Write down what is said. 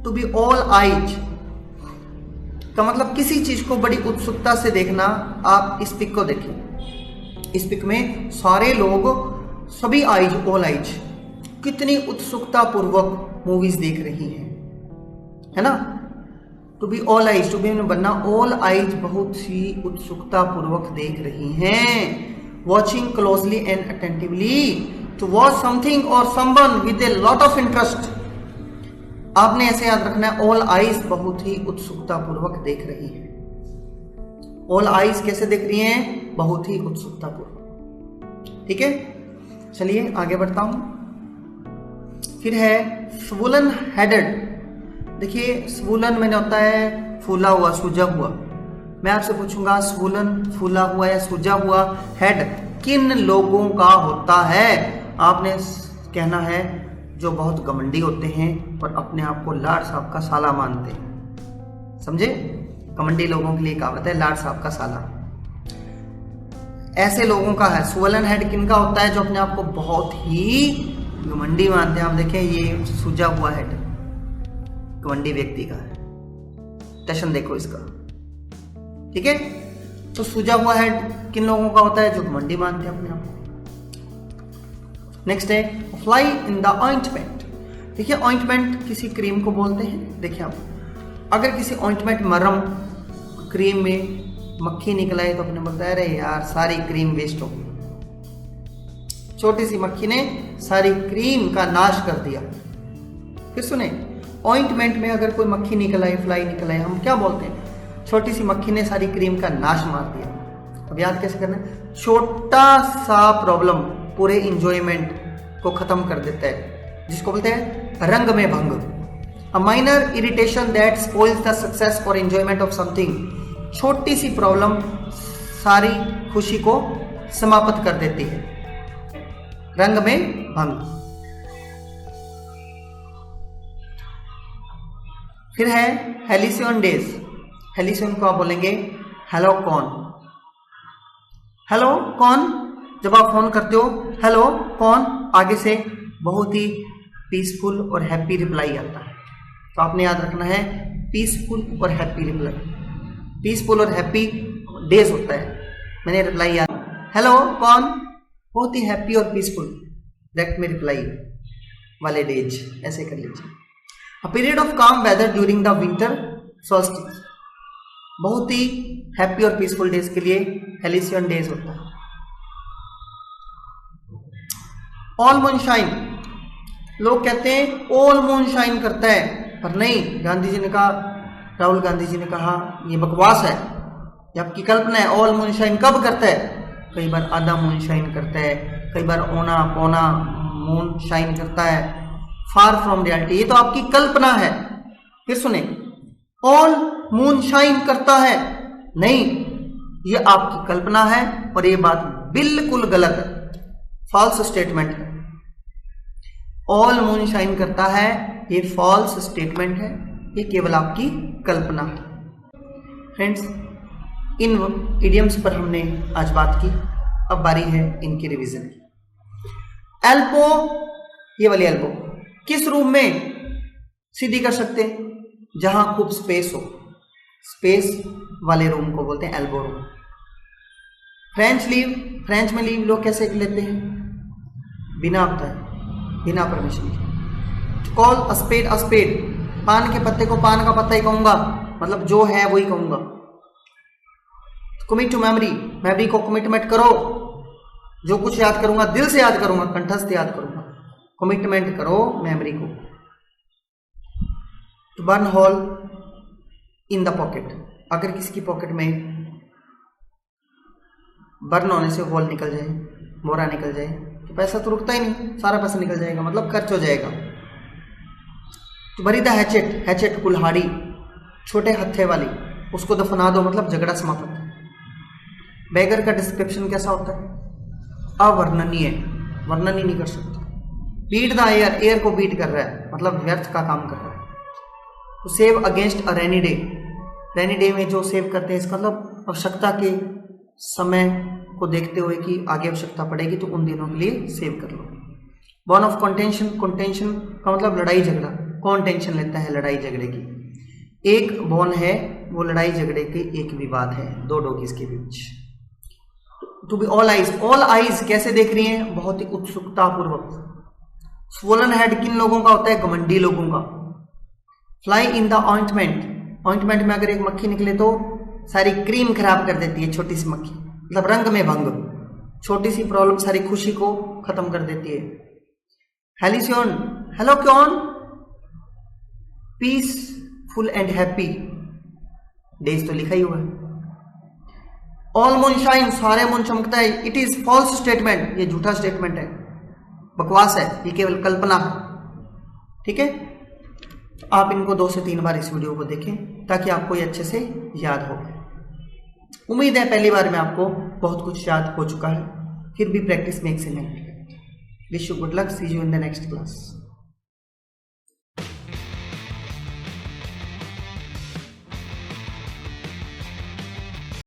To be all eyes का मतलब किसी चीज को बड़ी उत्सुकता से देखना। आप इस पिक को देखिए, इस पिक में सारे लोग, सभी आइज, ऑल आइज, कितनी उत्सुकता पूर्वक मूवीज देख रही हैं, है ना। To be all eyes, to be बनना ऑल आइज बहुत ही उत्सुकता पूर्वक देख रही हैं। Watching closely and attentively, to watch something और someone with a lot of interest. आपने ऐसे याद रखना है, ऑल आइज बहुत ही उत्सुकता पूर्वक देख रही है। ऑल आइज कैसे देख रही हैं? बहुत ही उत्सुकता पूर्वक। ठीक है, चलिए आगे बढ़ता हूं। फिर है स्वोलन हेडेड। देखिए स्वोलन मैंने होता है फूला हुआ, सूजा हुआ। मैं आपसे पूछूंगा स्वोलन फूला हुआ या सूजा हुआ हेड किन लोगों का होता है? आपने कहना है जो बहुत घमंडी होते हैं और अपने आप को लाड साहब का साला मानते हैं। समझे? घमंडी लोगों के लिए कहावत है लाड साहब का साला। ऐसे लोगों का है स्वोलन हेड। किन का होता है? जो अपने आप को बहुत ही घमंडी मानते हैं। आप देखें ये सूजा हुआ हेड घमंडी व्यक्ति का है। टशन देखो इसका। ठीक है, तो सूजा हुआ हेड किन लोगों का होता है? जो घमंडी मानते हैं अपने आप को। नेक्स्ट है फ्लाई इन द ऑइंटमेंट। देखिए ऑइंटमेंट किसी क्रीम को बोलते हैं। देखिए आप, अगर किसी ऑइंटमेंट मरहम क्रीम में मक्खी निकल आई तो अपने बोलता है अरे यार सारी क्रीम वेस्ट हो गई। छोटी सी मक्खी ने सारी क्रीम का नाश कर दिया। फिर सुने, ऑइंटमेंट में अगर कोई मक्खी निकल आई, फ्लाई निकल आई, हम क्या बोलते हैं? छोटी सी मक्खी ने सारी क्रीम का नाश मार दिया। अब याद कैसे करना है? छोटा सा प्रॉब्लम पूरे इंजॉयमेंट को खत्म कर देता है, जिसको बोलते हैं रंग में भंग। A minor irritation that spoils the success और एंजॉयमेंट ऑफ समथिंग। छोटी सी प्रॉब्लम सारी खुशी को समाप्त कर देती है। रंग में भंग। फिर है हेलिसियन डेज। हेलिसियन को आप बोलेंगे हेलो कौन। हेलो कौन, जब आप फोन करते हो हेलो कौन, आगे से बहुत ही पीसफुल और हैप्पी रिप्लाई आता है। तो आपने याद रखना है पीसफुल और हैप्पी रिप्लाई। पीसफुल और हैप्पी डेज होता है। मैंने रिप्लाई याद, हेलो कौन, बहुत ही हैप्पी और पीसफुल डायरेक्ट में रिप्लाई वाले डेज, ऐसे कर लीजिए। A period of calm weather during the winter solstice. बहुत ही हैप्पी और पीसफुल डेज के लिए हेलिसियन डेज होता है। ऑल मून शाइन, लोग कहते हैं ऑल मून शाइन करता है, पर नहीं, गांधी जी ने कहा, राहुल गांधी जी ने कहा ये बकवास है, ये आपकी कल्पना है। ऑल मून शाइन कब करता है? कई बार आधा मून शाइन करता है, कई बार औना पौना मून शाइन करता है। फार फ्रॉम रियलिटी, ये तो आपकी कल्पना है। फिर सुने, ऑल मून शाइन करता है, नहीं, ये आपकी कल्पना है और ये बात बिल्कुल गलत है, फॉल्स स्टेटमेंट है। ऑल मून शाइन करता है, ये फॉल्स स्टेटमेंट है, ये केवल आपकी कल्पना है। फ्रेंड्स, इन इडियम्स पर हमने आज बात की, अब बारी है इनकी रिवीजन की। एल्बो, ये वाली एल्बो किस रूम में सीधी कर सकते हैं? जहां खूब स्पेस हो, स्पेस वाले रूम को बोलते हैं elbow room. French leave, French में लीव लोग कैसे लेते हैं? बिना होता है, बिना परमिशन के। कॉल अ स्पेड, पान के पत्ते को पान का पत्ता ही कहूंगा, मतलब जो है वही कहूंगा। कमिट टू मेमोरी, मेमोरी को कमिटमेंट करो, जो कुछ याद करूंगा दिल से याद करूंगा, कंठस्थ याद करूंगा। कमिटमेंट करो मेमोरी को। To burn hole in the pocket, अगर किसी की पॉकेट में बर्न होने से होल निकल जाए, मोरा निकल जाए, तो पैसा तो रुकता ही नहीं, सारा पैसा निकल जाएगा, मतलब खर्च हो जाएगा। तो भरी द हैचेट, हैचेट कुल्हाड़ी, छोटे हत्थे वाली, उसको दफना दो, मतलब झगड़ा समाप्त। बैगर का डिस्क्रिप्शन कैसा होता है? अवर्णनीय, वर्णन ही नहीं कर सकते। बीट द एयर, एयर को बीट कर रहा है, मतलब व्यर्थ का काम कर रहा है। तो save against a rainy day, rainy day में जो सेव करते हैं, इसका मतलब आवश्यकता के समय को देखते हुए कि आगे आवश्यकता पड़ेगी तो उन दिनों के लिए सेव कर लो। बॉर्न ऑफ कंटेंशन, कंटेंशन का मतलब लड़ाई झगड़ा, कौन टेंशन लेता है लड़ाई झगड़े की? एक बॉन है, वो लड़ाई झगड़े के एक विवाद है दो डॉगीज के बीच। टू बी ऑल आइज कैसे देख रही हैं? बहुत ही उत्सुकता पूर्वक। स्वोलन हेड किन लोगों का होता है? घमंडी लोगों का। Fly in the ointment, ointment में अगर एक मक्खी निकले तो सारी क्रीम खराब कर देती है, छोटी सी मक्खी, मतलब रंग में भंग, छोटी सी प्रॉब्लम सारी खुशी को खत्म कर देती है। हेलिसियन, हेलो क्यों, पीसफुल एंड हैप्पी, डेज तो लिखा ही हुआ है। ऑल मून शाइन, सारे मून चमकता है। इट इज फॉल्स स्टेटमेंट, ये झूठा स्टेटमेंट है, बकवास है, ये केवल कल्पना है। ठीक है, आप इनको 2 से 3 बार इस वीडियो को देखें ताकि आपको ये अच्छे से याद हो। उम्मीद है पहली बार में आपको बहुत कुछ याद हो चुका है, फिर भी practice makes a man. Wish you good luck, see you in the next class.